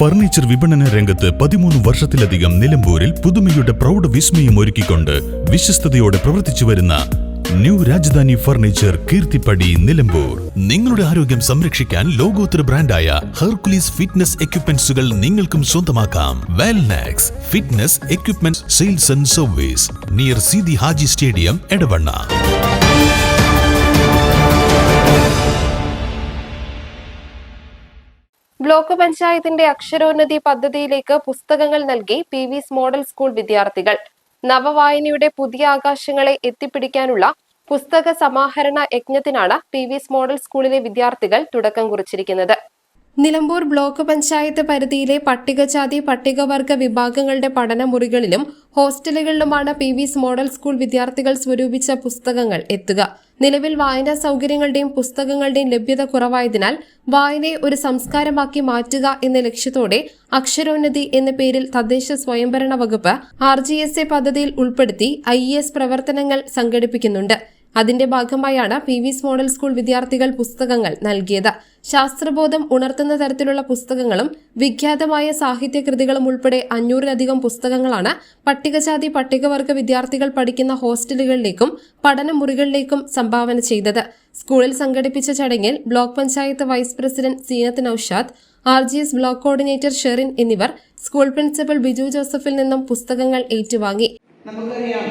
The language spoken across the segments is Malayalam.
ഫർണിച്ചർ വിപണന രംഗത്ത് 13 വർഷത്തിലധികം നിലമ്പൂരിൽ പുതുമയുടെ പ്രൗഢ വിസ്മയം ഒരുക്കിക്കൊണ്ട് വിശ്വസ്തയോടെ പ്രവർത്തിച്ചു വരുന്ന ന്യൂ രാജധാനി ഫർണിച്ചർ കീർത്തിപ്പടി നിലമ്പൂർ. നിങ്ങളുടെ ആരോഗ്യം സംരക്ഷിക്കാൻ ലോകോത്തര ബ്രാൻഡായ ഹെർക്കുലീസ് ഫിറ്റ്നസ് എക്യുപ്മെന്റ്സുകൾ നിങ്ങൾക്കും സ്വന്തമാക്കാം. Wellnex fitness equipment sales and service near Seethi Haji stadium, Edavanna. Block പഞ്ചായത്തിന്റെ അക്ഷരോന്നതി പദ്ധതിയിലേക്ക് പുസ്തകങ്ങൾ നൽകി PV's മോഡൽ സ്കൂൾ വിദ്യാർത്ഥികൾ. നവവായനയുടെ പുതിയ ആകാശങ്ങളെ എത്തിപ്പിടിക്കാനുള്ള പുസ്തക സമാഹരണ യജ്ഞത്തിനാണ് PV's മോഡൽ സ്കൂളിലെ വിദ്യാർത്ഥികൾ തുടക്കം കുറിച്ചിരിക്കുന്നത്. നിലമ്പൂർ ബ്ലോക്ക് പഞ്ചായത്ത് പരിധിയിലെ പട്ടികജാതി പട്ടികവർഗ വിഭാഗങ്ങളുടെ പഠനമുറികളിലും ഹോസ്റ്റലുകളിലുമാണ് PV's മോഡൽ സ്കൂൾ വിദ്യാർത്ഥികൾ സ്വരൂപിച്ച പുസ്തകങ്ങൾ എത്തുക. നിലവിൽ വായനാ സൗകര്യങ്ങളുടെയും പുസ്തകങ്ങളുടെയും ലഭ്യത കുറവായതിനാൽ വായനയെ ഒരു സംസ്കാരമാക്കി മാറ്റുക എന്ന ലക്ഷ്യത്തോടെ അക്ഷരോന്നതി എന്ന പേരിൽ തദ്ദേശ സ്വയംഭരണ വകുപ്പ് RGSA പദ്ധതിയിൽ ഉൾപ്പെടുത്തി IES പ്രവർത്തനങ്ങൾ സംഘടിപ്പിക്കുന്നുണ്ട്. അതിന്റെ ഭാഗമായാണ് PV's മോഡൽ സ്കൂൾ വിദ്യാർത്ഥികൾ പുസ്തകങ്ങൾ നൽകിയത്. ശാസ്ത്രബോധം ഉണർത്തുന്ന തരത്തിലുള്ള പുസ്തകങ്ങളും വിഖ്യാതമായ സാഹിത്യകൃതികളും ഉൾപ്പെടെ 500-ലധികം പുസ്തകങ്ങളാണ് പട്ടികജാതി പട്ടികവർഗ വിദ്യാർത്ഥികൾ പഠിക്കുന്ന ഹോസ്റ്റലുകളിലേക്കും പഠനമുറികളിലേക്കും സംഭാവന ചെയ്തത്. സ്കൂളിൽ സംഘടിപ്പിച്ച ചടങ്ങിൽ block panchayat vice president Seenath Noushad, RGS block coordinator Sherin എന്നിവർ സ്കൂൾ പ്രിൻസിപ്പൽ ബിജു ജോസഫിൽ നിന്നും പുസ്തകങ്ങൾ ഏറ്റുവാങ്ങി. നമുക്കറിയാം,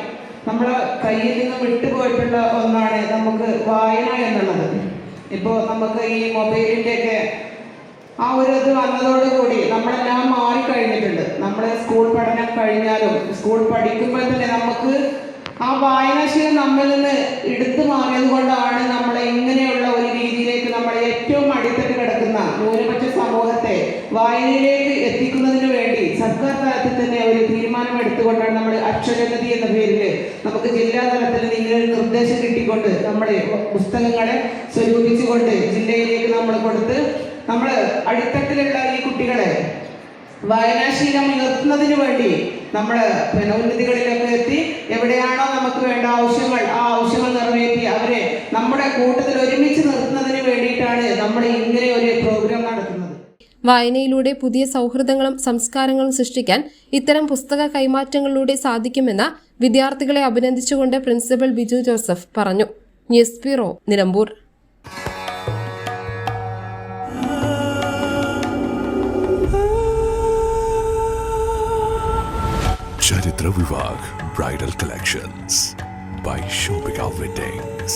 നമ്മളെ കയ്യിൽ നിന്ന് വിട്ടുപോയിട്ടുള്ള ഒന്നാണ് നമുക്ക് വായന എന്നുള്ളത്. ഇപ്പോൾ നമുക്ക് ഈ മൊബൈലിൻ്റെയൊക്കെ ആ ഒരു ഇത് വന്നതോടുകൂടി നമ്മളെല്ലാം മാറിക്കഴിഞ്ഞിട്ടുണ്ട്. നമ്മുടെ സ്കൂൾ പഠനം കഴിഞ്ഞാലും സ്കൂൾ പഠിക്കുമ്പോൾ തന്നെ നമുക്ക് ആ വായനാശീലം നമ്മിൽ നിന്ന് എടുത്തു മാറിയത് കൊണ്ടാണ് നമ്മളെ ഇങ്ങനെയുള്ള ഒരു രീതിയിലേക്ക് നമ്മളെ ഏറ്റവും അടിത്തട്ട് കിടക്കുന്ന ന്യൂനപക്ഷ സമൂഹത്തെ വായനയിലേക്ക് എത്തിക്കുന്നതിന് വേണ്ടി സർക്കാർ തലത്തിൽ തന്നെ ഒരു തീരുമാനം എടുത്തുകൊണ്ടാണ് നമ്മൾ അക്ഷരോന്നതി എന്ന പേരിൽ നമുക്ക് ജില്ലാ തലത്തിൽ ഇങ്ങനെ നിർദ്ദേശം കിട്ടിക്കൊണ്ട് നമ്മുടെ പുസ്തകങ്ങളെ സ്വരൂപിച്ചുകൊണ്ട് ജില്ലയിലേക്ക് നമ്മൾ കൊടുത്ത് നമ്മൾ അടിത്തട്ടിലുള്ള ഈ കുട്ടികളെ വായനാശീലം ഉയർത്തുന്നതിന് വേണ്ടി നമ്മൾ ഉന്നതികളിലൊക്കെ എത്തി എവിടെയാണോ നമുക്ക് വേണ്ട ആവശ്യങ്ങൾ ആ ആവശ്യങ്ങൾ നിറവേറ്റി അവരെ നമ്മുടെ കൂട്ടത്തിൽ ഒരുമിച്ച് നിർത്തുന്നതിന് വേണ്ടിയിട്ടാണ് നമ്മൾ ഇങ്ങനെ ഒരു പ്രോഗ്രാം നടത്തുന്നത്. വായനയിലൂടെ പുതിയ സൗഹൃദങ്ങളും സംസ്കാരങ്ങളും സൃഷ്ടിക്കാൻ ഇത്തരം പുസ്തക കൈമാറ്റങ്ങളിലൂടെ സാധിക്കുമെന്ന് വിദ്യാർത്ഥികളെ അഭിനന്ദിച്ചുകൊണ്ട് പ്രിൻസിപ്പൽ ബിജു ജോസഫ് പറഞ്ഞു. News bureau, Nilambur. Charitra Vivag Bridal Collections by Shobhika Weddings.